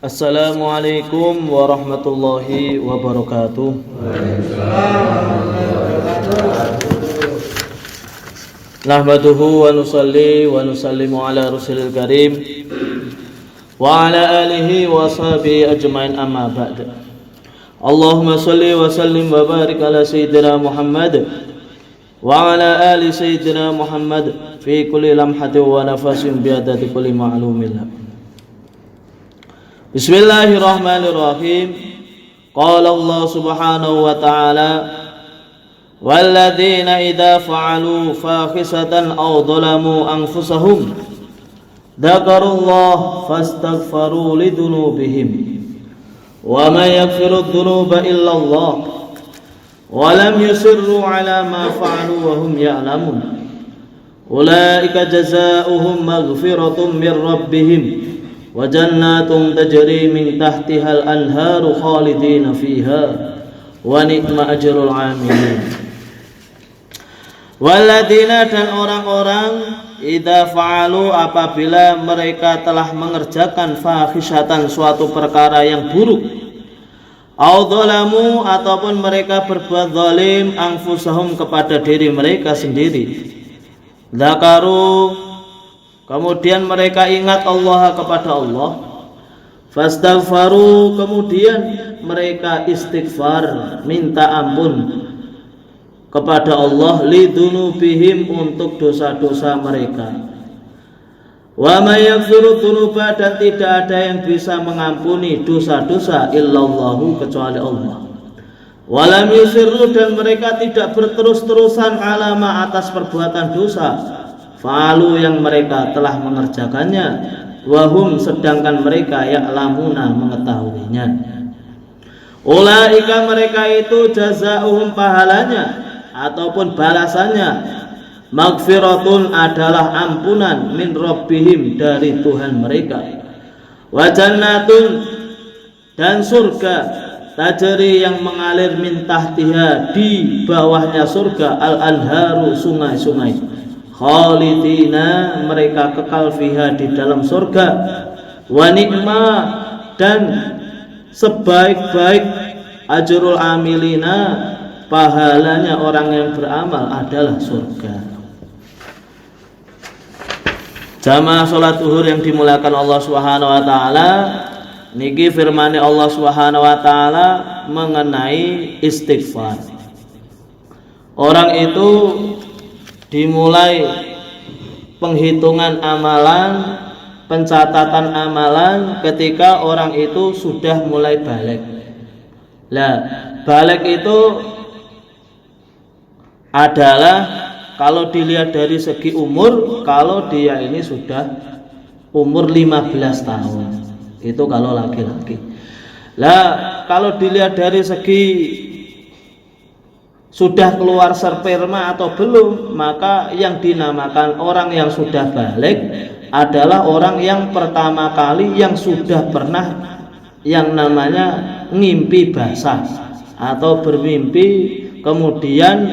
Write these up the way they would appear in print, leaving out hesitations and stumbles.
Assalamualaikum warahmatullahi wabarakatuh. Nahmaduhu wa nusalli wa nusallimu ala rasulil karim wa ala alihi wa sahbihi ajmain, amma ba'd. Allahumma salli wa sallim wa barik ala sayyidina Muhammad wa ala ali sayyidina Muhammad fi kulli lamhatin wa nafasin biadati kulli ma'lumillah. Bismillahirrahmanirrahim. Qala Allah subhanahu wa ta'ala, walladzina idza fa'alu fahisatan aw dhalamu anfusahum dzakarullaha fastaghfaru lidunubihim wa man yaghfiru dhunuba illallah wa lam yusirru ala ma fa'alu wa hum ya'lamun ulaika jazaohum maghfiratun min rabbihim wa jannatun tajri min tahtihal anharu khalidina fiha wa ni'ma ajrul 'amilin. Walladzina, dan orang-orang idza fa'alu, apabila mereka telah mengerjakan fahisyatan, suatu perkara yang buruk, au dzalamu, ataupun mereka berbuat zalim, anfusahum, kepada diri mereka sendiri, dzakaru, kemudian mereka ingat Allah, kepada Allah, fastaghfaru, kemudian mereka istighfar, minta ampun kepada Allah, lidunubihim, untuk dosa-dosa mereka. Wa may yaghfiru dzunuba, dan tidak ada yang bisa mengampuni dosa-dosa illallahu, kecuali Allah. Wa lam yusirru, dan mereka tidak berterus-terusan alama, atas perbuatan dosa, fa'alu, yang mereka telah mengerjakannya, wahum, sedangkan mereka ya'lamuna, mengetahuinya. Ulaika, mereka itu jazaohum, pahalanya ataupun balasannya, maghfiratun, adalah ampunan, min rabbihim, dari Tuhan mereka, wa jannatun, dan surga, tajri, yang mengalir, min tahtiha, di bawahnya surga, al anharu, sungai-sungai, khalidina, mereka kekal, fiha, di dalam surga, wa ni'ma, dan sebaik-baik, ajrul amilina, pahalanya orang yang beramal, adalah surga. Jamaah salat zuhur yang dimuliakan Allah Subhanahu wa taala, niki firman Allah Subhanahu wa taala mengenai istighfar. Orang itu dimulai penghitungan amalan, pencatatan amalan, ketika orang itu sudah mulai balik. Lah, balik itu adalah, kalau dilihat dari segi umur, kalau dia ini sudah umur 15 tahun, itu kalau laki-laki. Lah, kalau dilihat dari segi sudah keluar sperma atau belum, maka yang dinamakan orang yang sudah balik adalah orang yang pertama kali yang sudah pernah yang namanya ngimpi basah atau bermimpi kemudian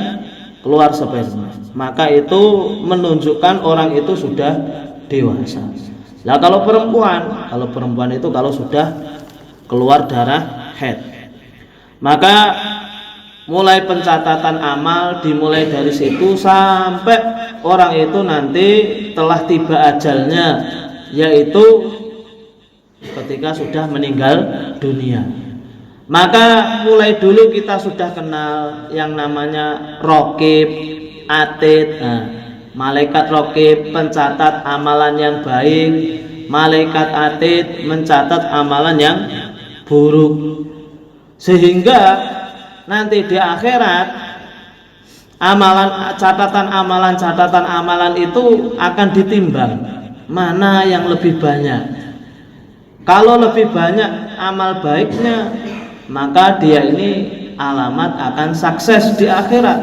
keluar sperma, maka itu menunjukkan orang itu sudah dewasa. Nah, kalau perempuan itu kalau sudah keluar darah haid, maka mulai pencatatan amal dimulai dari situ sampai orang itu nanti telah tiba ajalnya, yaitu ketika sudah meninggal dunia. Maka mulai dulu kita sudah kenal yang namanya raqib, atid. Nah, malaikat raqib pencatat amalan yang baik, malaikat atid mencatat amalan yang buruk. Sehingga nanti di akhirat catatan amalan itu akan ditimbang mana yang lebih banyak. Kalau lebih banyak amal baiknya, maka dia ini alamat akan sukses di akhirat.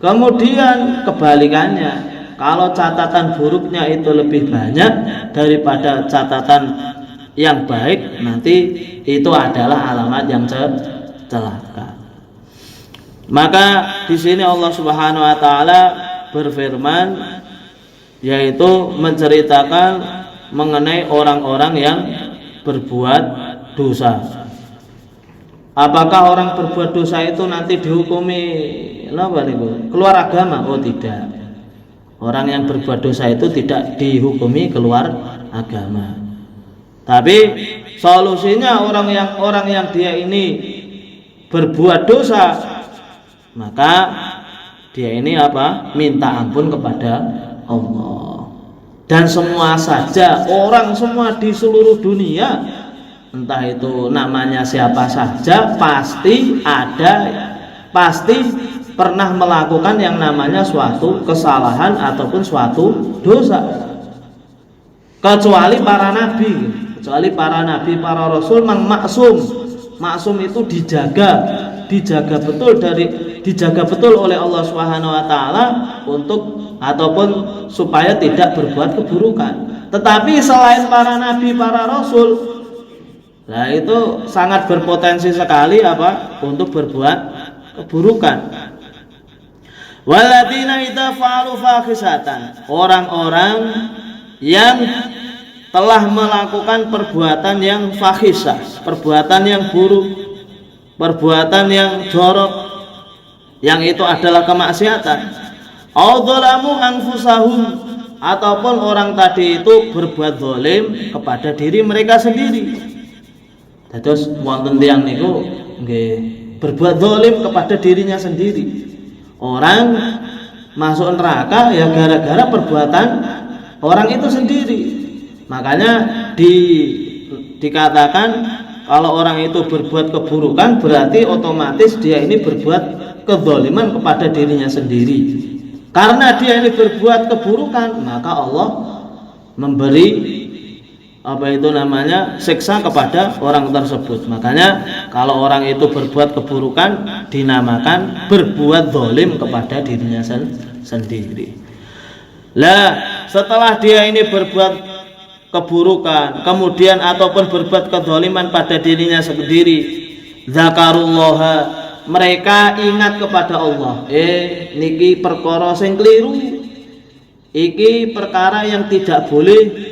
Kemudian kebalikannya, kalau catatan buruknya itu lebih banyak daripada catatan yang baik, nanti itu adalah alamat yang celaka. Maka di sini Allah Subhanahu wa taala berfirman, yaitu menceritakan mengenai orang-orang yang berbuat dosa. Apakah orang berbuat dosa itu nanti dihukumi keluar agama? Oh tidak. Orang yang berbuat dosa itu tidak dihukumi keluar agama. Tapi solusinya orang yang dia ini berbuat dosa, maka dia ini minta ampun kepada Allah. Dan semua saja, orang semua di seluruh dunia, entah itu namanya siapa saja, pasti pernah melakukan yang namanya suatu kesalahan ataupun suatu dosa. Kecuali para nabi, para rasul maksum itu dijaga betul oleh Allah Subhanahu wa taala ataupun supaya tidak berbuat keburukan. Tetapi selain para nabi, para rasul, nah itu sangat berpotensi sekali untuk berbuat keburukan. Waladina idza fa'alu fahisatan, orang-orang yang telah melakukan perbuatan yang fahisah, perbuatan yang buruk, perbuatan yang jorok, yang itu adalah kemaksiatan. Adzalamu anfusahum, ataupun orang tadi itu berbuat zalim kepada diri mereka sendiri. Terus wonten tiyang niku nggih berbuat zalim kepada dirinya sendiri. Orang masuk neraka ya gara-gara perbuatan orang itu sendiri. Makanya dikatakan kalau orang itu berbuat keburukan berarti otomatis dia ini berbuat kezaliman kepada dirinya sendiri. Karena dia ini berbuat keburukan, maka Allah memberi siksa kepada orang tersebut. Makanya kalau orang itu berbuat keburukan dinamakan berbuat zalim kepada dirinya sendiri. Lah, setelah dia ini berbuat keburukan, kemudian ataupun berbuat kezaliman pada dirinya sendiri, zakarullah, mereka ingat kepada Allah. Niki perkara sing kliru. Iki perkara yang tidak boleh.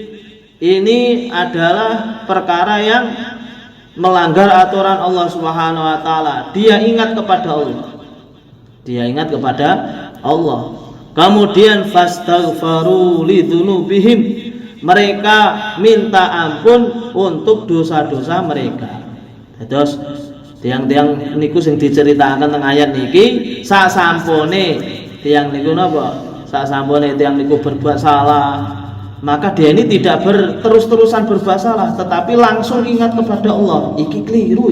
Ini adalah perkara yang melanggar aturan Allah Subhanahu wa taala. Dia ingat kepada Allah. Kemudian fastaghfaru lidzunubihim. Mereka minta ampun untuk dosa-dosa mereka. Terus tiang-tiang niku sing diceritakan teng ayat niki sasampune tiang niku napa? Sasampune tiang niku berbuat salah, maka dia ini tidak terus-terusan berbuat salah, tetapi langsung ingat kepada Allah. Iki keliru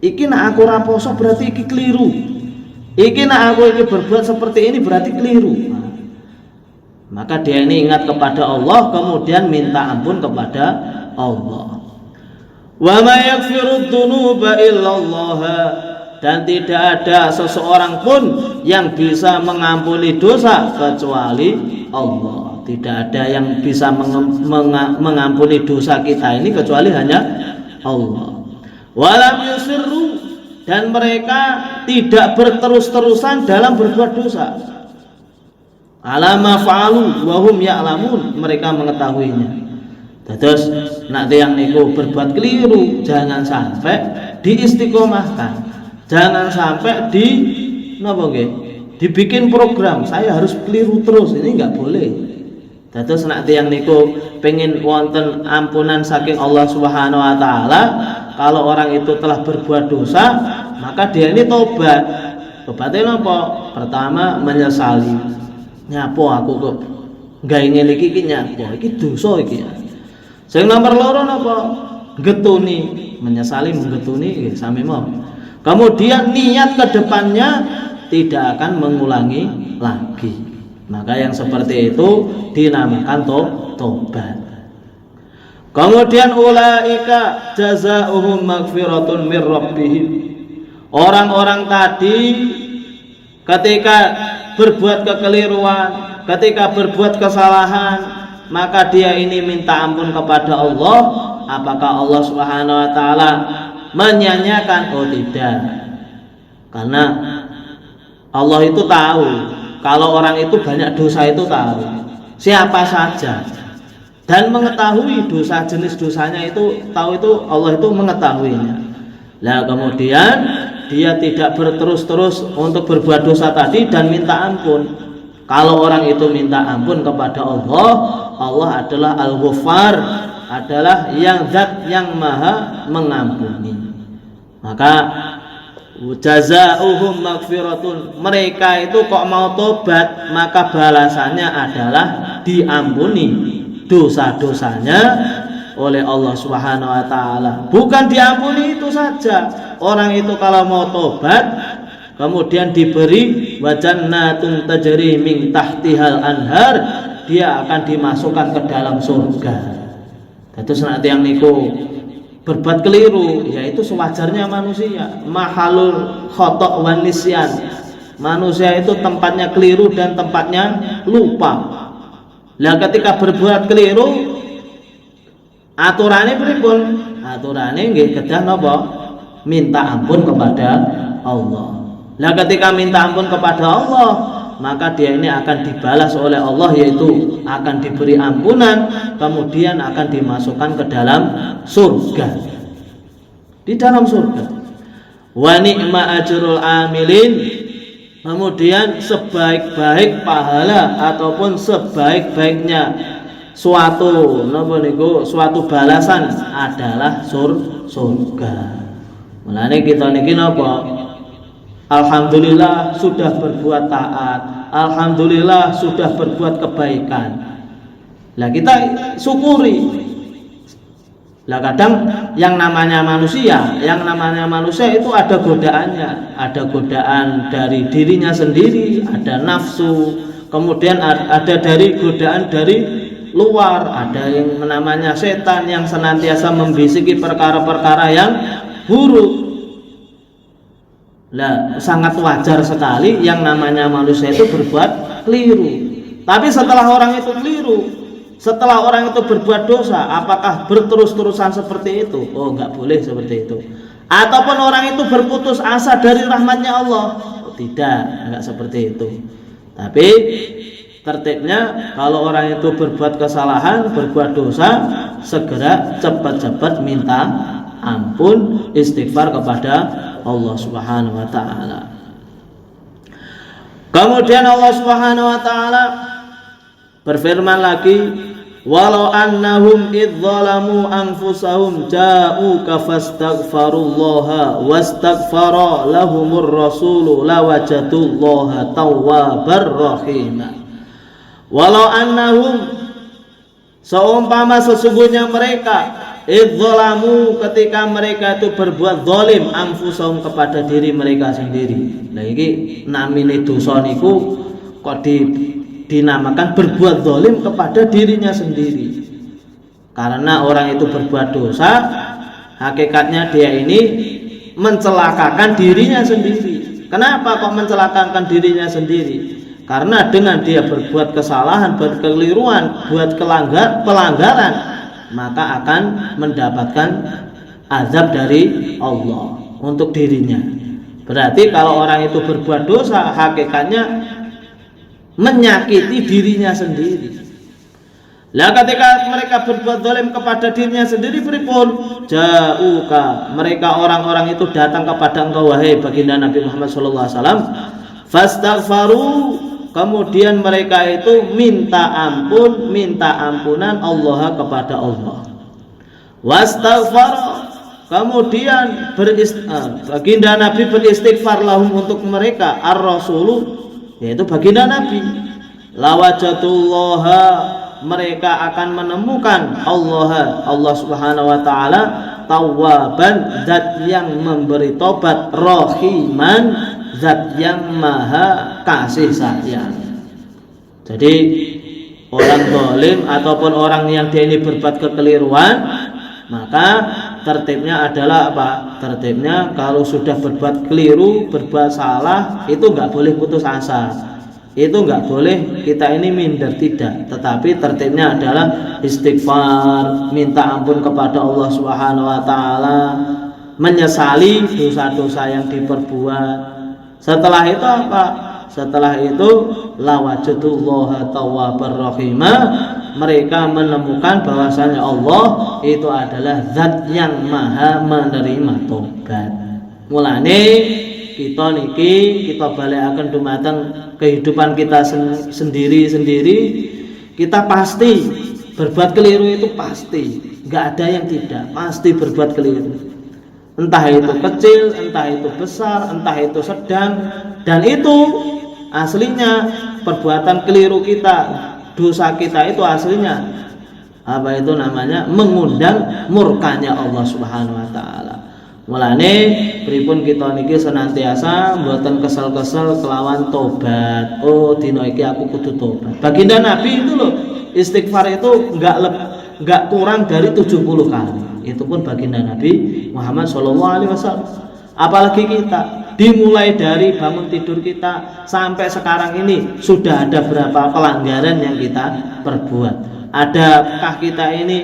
iki nak aku raposo berarti iki keliru. Iki nak aku ini berbuat seperti ini berarti keliru. Maka dia ini ingat kepada Allah, kemudian minta ampun kepada Allah. Wa ma yaghfirud dzunuba illallah, dan tidak ada seseorang pun yang bisa mengampuni dosa kecuali Allah. Tidak ada yang bisa mengampuni dosa kita ini kecuali hanya Allah. Walam yusirru, dan mereka tidak berterus-terusan dalam berbuat dosa. Alama fa'alu wa hum ya'lamun, mereka mengetahuinya. Terus nanti yang niku berbuat keliru, jangan sampai diistiqomahkan, jangan sampai dibikin program saya harus keliru terus, ini nggak boleh. Terus nanti yang niku pengen wonten ampunan saking Allah Subhanahu wa taala, kalau orang itu telah berbuat dosa, maka dia ini tobat. Tobatnya apa? Pertama menyesali. Nyapo aku kok nggak ingin iki nyapo, iki dosa iki. Sing nomor loro napa? Getuni, menyesali menggetuni sami mau. Kemudian niat ke depannya tidak akan mengulangi lagi. Maka yang seperti itu dinamakan tobat. Kemudian ulaika jazaohum maghfiratun mir rabbihim. Orang-orang tadi ketika berbuat kekeliruan, ketika berbuat kesalahan, maka dia ini minta ampun kepada Allah. Apakah Allah Subhanahu wa taala menyanyiakan? Oh tidak. Karena Allah itu tahu, kalau orang itu banyak dosa itu tahu. Siapa saja dan mengetahui dosa, jenis dosanya itu, tahu itu Allah itu mengetahuinya. Nah kemudian dia tidak berterus-terus untuk berbuat dosa tadi dan minta ampun. Kalau orang itu minta ampun kepada Allah, Allah adalah Al-Ghaffar, adalah yang zat yang maha mengampuni. Maka jazaohum maghfiratun, mereka itu kok mau tobat, maka balasannya adalah diampuni dosa-dosanya oleh Allah Subhanahu wa taala. Bukan diampuni itu saja, orang itu kalau mau tobat kemudian diberi wajannatun tajri min tahtihal anhar, dia akan dimasukkan ke dalam surga. Terus nanti yang niku berbuat keliru, yaitu sewajarnya manusia, mahalul khotok wan nisyan, manusia itu tempatnya keliru dan tempatnya lupa. Lah ketika berbuat keliru, aturannya pripun? Aturannya nggih kedah napa? Minta ampun kepada Allah. Lah ketika minta ampun kepada Allah, maka dia ini akan dibalas oleh Allah, yaitu akan diberi ampunan, kemudian akan dimasukkan ke dalam surga. Di dalam surga. Wa ni'ma ajrul amilin, kemudian sebaik-baik pahala ataupun sebaik-baiknya suatu suatu balasan adalah surga. Mulane kita niki napa? Alhamdulillah sudah berbuat taat, alhamdulillah sudah berbuat kebaikan. Lah kita syukuri. Lah kadang yang namanya manusia itu ada godaannya, ada godaan dari dirinya sendiri, ada nafsu, kemudian ada dari godaan dari luar, ada yang namanya setan yang senantiasa membisiki perkara-perkara yang buruk. Lah sangat wajar sekali yang namanya manusia itu berbuat keliru. Tapi setelah orang itu keliru, setelah orang itu berbuat dosa, apakah berterus-terusan seperti itu? Oh, enggak boleh seperti itu. Ataupun orang itu berputus asa dari rahmatnya Allah? Oh, tidak, enggak seperti itu. Tapi tertibnya kalau orang itu berbuat kesalahan, berbuat dosa, segera cepat-cepat minta ampun, istighfar kepada Allah Subhanahu wa taala. Kemudian Allah Subhanahu wa taala berfirman lagi, walau annahum idzalamu anfusahum ja'uka fastaghfarullaha wastaghfara lahumur rasulu lawajatullaha tawwabar rahima. Walau annahum, seumpama sesungguhnya mereka idzalamu, ketika mereka itu berbuat zalim anfusahum, kepada diri mereka sendiri. Nah iki namine dosa niku kok dinamakan berbuat zalim kepada dirinya sendiri. Karena orang itu berbuat dosa, hakikatnya dia ini mencelakakan dirinya sendiri. Kenapa kok mencelakakan dirinya sendiri? Karena dengan dia berbuat kesalahan, berbuat kekeliruan, buat pelanggaran, maka akan mendapatkan azab dari Allah untuk dirinya. Berarti kalau orang itu berbuat dosa, hakikatnya menyakiti dirinya sendiri. Lah ketika mereka berbuat zalim kepada dirinya sendiri, pripun? Ja'uka, mereka orang-orang itu datang kepada engkau wahai baginda Nabi Muhammad sallallahu alaihi wasallam, fastaghfaru, kemudian mereka itu minta ampun, minta ampunan Allah kepada Allah. Wastaghfar, kemudian baginda Nabi beristighfar lahum untuk mereka, ar-rasulu, yaitu baginda Nabi. Lawajatullaha, mereka akan menemukan Allah Subhanahu wa taala tawwaban, zat yang memberi tobat, rahiman, zat yang maha kasih sayang. Jadi orang zalim ataupun orang yang dia ini berbuat kekeliruan, maka tertibnya adalah apa? Tertibnya kalau sudah berbuat keliru, berbuat salah, itu enggak boleh putus asa. Itu enggak boleh kita ini minder, tidak. Tetapi tertibnya adalah istighfar, minta ampun kepada Allah Subhanahu wa taala, menyesali dosa-dosa yang diperbuat. Setelah itu apa? Setelah itu lawajatullaha tawwabar rahimah, mereka menemukan bahwasanya Allah itu adalah zat yang maha menerima tobat. Mulane kita niki kita balekaken dumateng kehidupan kita sendiri-sendiri, kita pasti berbuat keliru, itu pasti, nggak ada yang tidak, pasti berbuat keliru. Entah itu kecil, entah itu besar, entah itu sedang, dan itu aslinya perbuatan keliru kita, dosa kita itu aslinya apa itu namanya mengundang murkanya Allah Subhanahu wa taala. Mulane pripun kita niki senantiasa mboten kesel-kesel kelawan tobat. Oh, dina iki aku kudu tobat. Baginda Nabi itu loh, istighfar itu enggak kurang dari 70 kali. Itu pun baginda Nabi Muhammad SAW. Apalagi kita, dimulai dari bangun tidur kita sampai sekarang ini sudah ada berapa pelanggaran yang kita perbuat. Adakah kita ini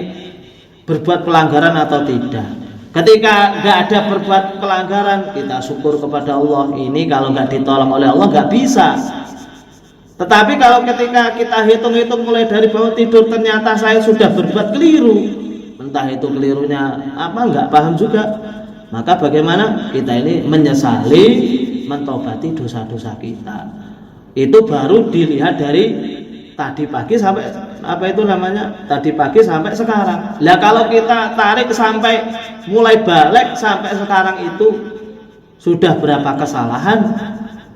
berbuat pelanggaran atau tidak? Ketika nggak ada berbuat pelanggaran, kita syukur kepada Allah. Ini kalau nggak ditolong oleh Allah nggak bisa. Tetapi kalau ketika kita hitung-hitung mulai dari bangun tidur, ternyata saya sudah berbuat keliru, entah itu kelirunya apa nggak paham juga, maka bagaimana kita ini menyesali, mentobati dosa-dosa kita. Itu baru dilihat dari tadi pagi sampai apa itu namanya tadi pagi sampai sekarang. Lah kalau kita tarik sampai mulai balik sampai sekarang itu sudah berapa kesalahan?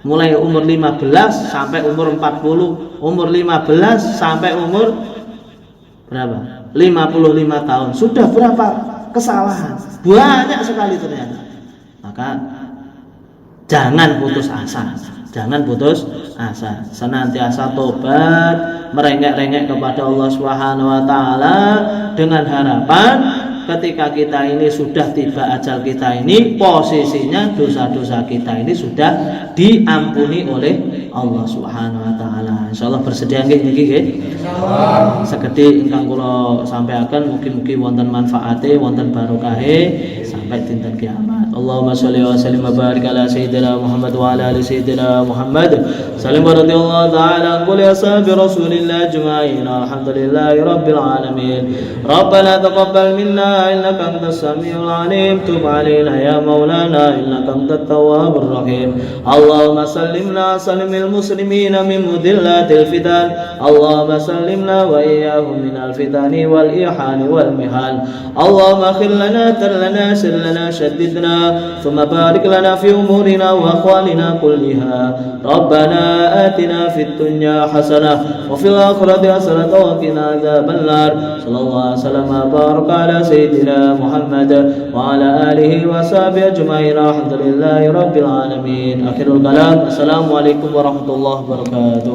Mulai umur 15 sampai umur 40, umur 15 sampai umur berapa? 55 tahun. Sudah berapa kesalahan? Banyak sekali ternyata. Maka jangan putus asa. Jangan putus asa. Senantiasa tobat, merengek-rengek kepada Allah Subhanahu wa taala dengan harapan ketika kita ini sudah tiba ajal kita ini, posisinya dosa-dosa kita ini sudah diampuni oleh Allah Subhanahu wa taala. Insyaallah bersedia nggih niki nggih. Insyaallah. Sekedhik ingkang kula sampaikan mugi-mugi wonten manfaate, wonten barokahe sampai dinten kiamat. Allahumma sholli wa sallim wa barik ala sayyidina Muhammad wa ala ali sayyidina Muhammad. Salim radhiyallahu ta'ala an kulli ashabi Rasulillah ajma'in. Alhamdulillahi rabbil alamin. Rabbana taqabbal minna إنك أنت السميع العليم تب علينا يا مولانا إنك أنت التواب الرحيم اللهم سلمنا سلم المسلمين من مذلات الفتن اللهم سلمنا وإياهم من الفتن والإيحان والمحال اللهم خذ لنا تر لنا سر لنا شددنا ثم بارك لنا في أمورنا وأقوالنا كلها ربنا آتنا في الدنيا حسنة وفي الآخرة حسنة وقنا عذاب النار صلى الله عليه وسلم وبارك على سيدنا محمد وعلى آله وصحبه أجمعين الحمد لله رب العالمين آخر الكلام السلام عليكم ورحمة الله وبركاته.